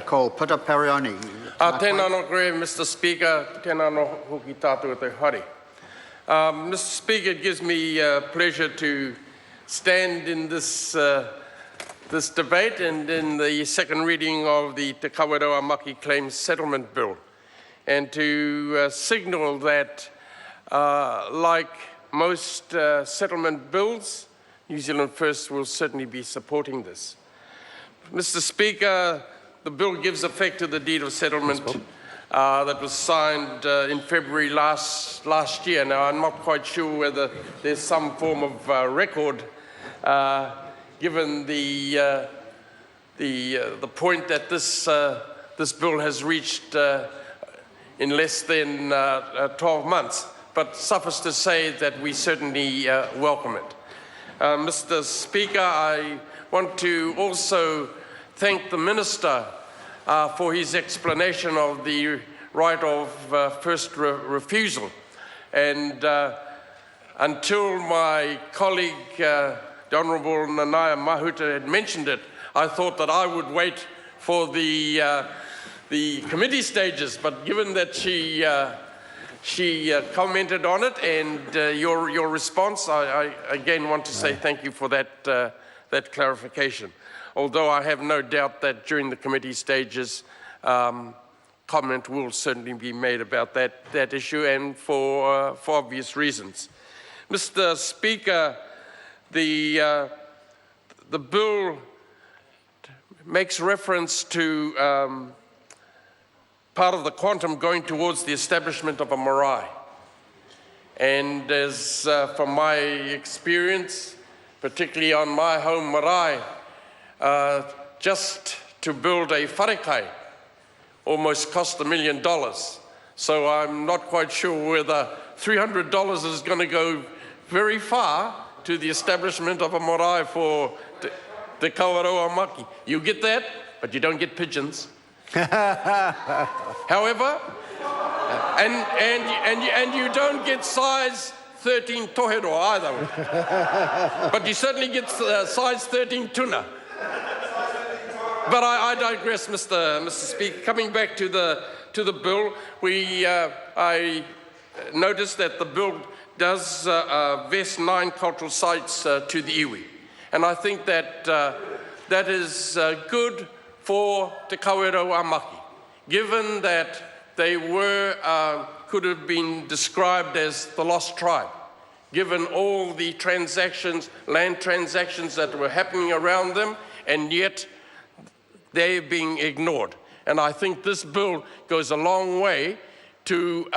Ko Pita Perioni. Tēnā no koe, Mr. Speaker, tēnā no hoki tātou te hari. Mr. Speaker, it gives me pleasure to stand in this this debate and in the second reading of the Te Kawerau Maki Claims Settlement Bill, and to signal that, like most settlement bills, New Zealand First will certainly be supporting this. Mr. Speaker, the bill gives effect to the deed of settlement that was signed in February last year. Now, I'm not quite sure whether there's some form of record, given the point that this bill has reached in less than 12 months. But suffice to say that we certainly welcome it. Mr. Speaker, I want to also thank the Minister for his explanation of the right of first refusal. And until my colleague, the Honourable Nanaia Mahuta, had mentioned it, I thought that I would wait for the committee stages. But given that she commented on it and your response, I again want to say thank you for that clarification. Although I have no doubt that during the committee stages, comment will certainly be made about that issue, and for obvious reasons. Mr. Speaker, the bill makes reference to part of the quantum going towards the establishment of a marae. And as from my experience, particularly on my home marae, just to build a wharekai almost cost $1 million. So I'm not quite sure whether $300 is going to go very far to the establishment of a marae for Te Kawerau Maki. You get that, but you don't get pigeons. However, and you don't get size 13 tohero either. But you certainly get size 13 tuna. But I digress, Mr. Speaker. Coming back to the bill, I noticed that the bill does vest 9 cultural sites to the iwi, and I think that that is good for Te Kawerau Maki, given that they could have been described as the lost tribe, given all the transactions, land transactions that were happening around them, and yet they're being ignored. And I think this bill goes a long way to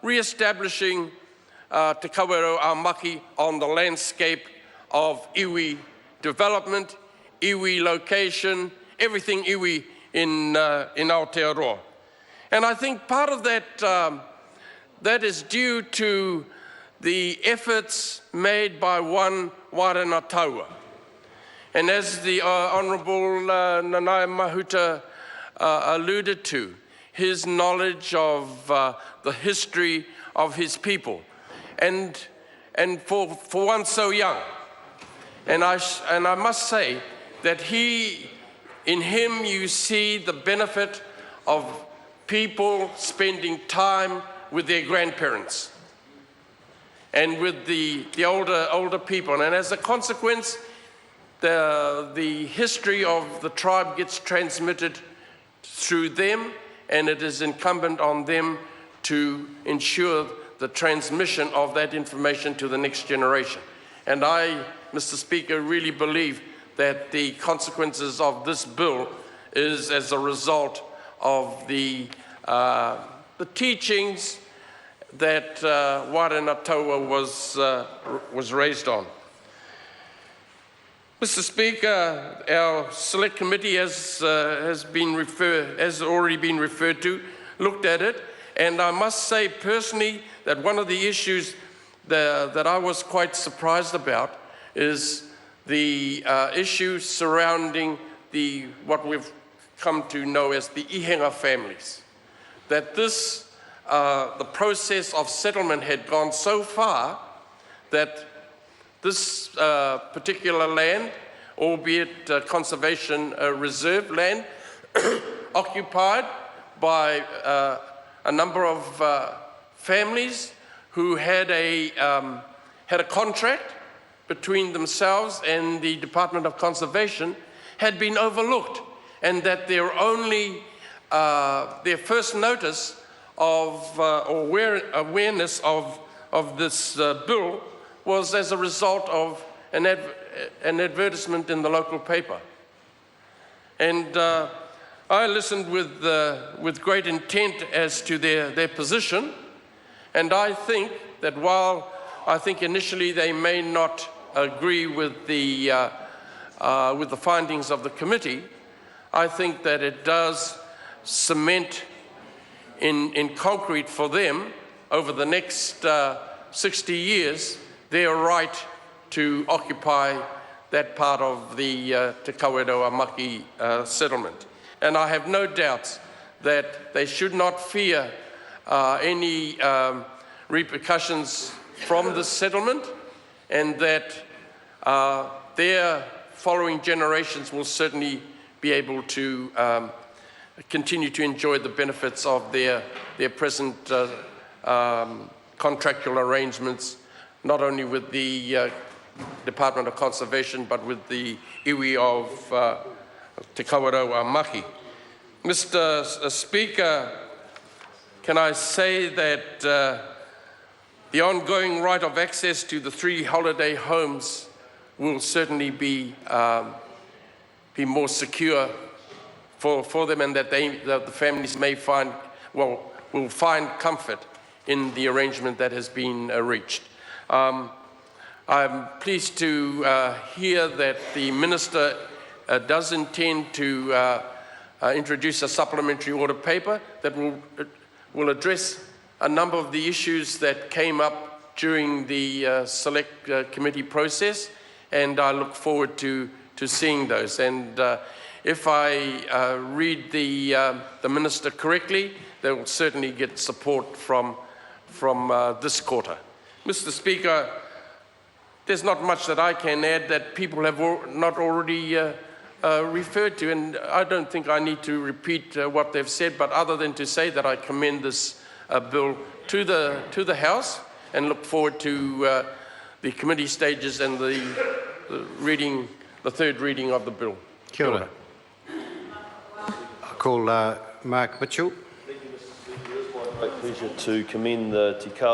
re-establishing Te Kawerau Maki on the landscape of iwi development, iwi location, everything iwi in Aotearoa. And I think part of that is due to the efforts made by one Warena Taua. And as the Honourable Nanaia Mahuta alluded to, his knowledge of the history of his people, and for one so young, and I must say that in him you see the benefit of people spending time with their grandparents and with the older people, and as a consequence, the history of the tribe gets transmitted through them, and it is incumbent on them to ensure the transmission of that information to the next generation. And I, Mr. Speaker, really believe that the consequences of this bill is as a result of the teachings that Warena Taua was raised on. Mr. Speaker, our select committee has already been referred to, looked at it, and I must say personally that one of the issues that I was quite surprised about is the issue surrounding what we've come to know as the ihenga families. That the process of settlement had gone so far that this particular land, albeit conservation reserve land, occupied by a number of families who had a contract between themselves and the Department of Conservation had been overlooked, and that their first notice of awareness of this bill was as a result of an advertisement in the local paper. And I listened with great intent as to their position, and I think that while I think initially they may not agree with the findings of the committee, I think that it does cement in concrete for them over the next 60 years their right to occupy that part of the Kawerau Maki settlement. And I have no doubts that they should not fear any repercussions from this settlement, and that their following generations will certainly be able to continue to enjoy the benefits of their present contractual arrangements, not only with the Department of Conservation, but with the iwi of Te Kawerau Maki. Mr. Speaker, can I say that the ongoing right of access to the 3 holiday homes will certainly be more secure for them, and that the families may will find comfort in the arrangement that has been reached. I'm pleased to hear that the Minister does intend to introduce a supplementary order paper that will address a number of the issues that came up during the select committee process, and I look forward to seeing those. And if I read the Minister correctly, they will certainly get support from this quarter. Mr. Speaker, there's not much that I can add that people have not already referred to, and I don't think I need to repeat what they've said, but other than to say that I commend this bill to the House and look forward to the committee stages and the third reading of the bill. Kia ora. I call Mark Mitchell. Thank you, Mr. Speaker. It is my great pleasure to commend the Te Kawerau